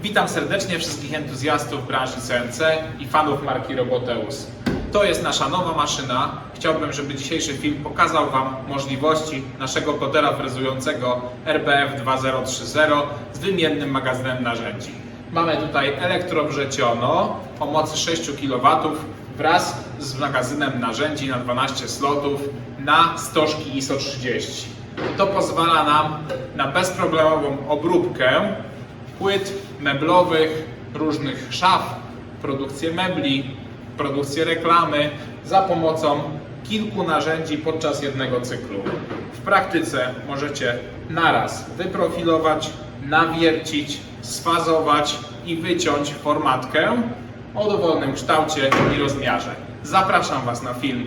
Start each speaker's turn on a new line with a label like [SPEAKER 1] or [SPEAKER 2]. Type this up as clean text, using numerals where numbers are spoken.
[SPEAKER 1] Witam serdecznie wszystkich entuzjastów branży CNC i fanów marki Roboteus. To jest nasza nowa maszyna. Chciałbym, żeby dzisiejszy film pokazał Wam możliwości naszego kodera frezującego RBF2030 z wymiennym magazynem narzędzi. Mamy tutaj elektrowrzeciono o mocy 6 kW wraz z magazynem narzędzi na 12 slotów na stożki ISO 30. To pozwala nam na bezproblemową obróbkę płyt meblowych, różnych szaf, produkcję mebli, produkcję reklamy za pomocą kilku narzędzi podczas jednego cyklu. W praktyce możecie naraz wyprofilować, nawiercić, sfazować i wyciąć formatkę o dowolnym kształcie i rozmiarze. Zapraszam Was na film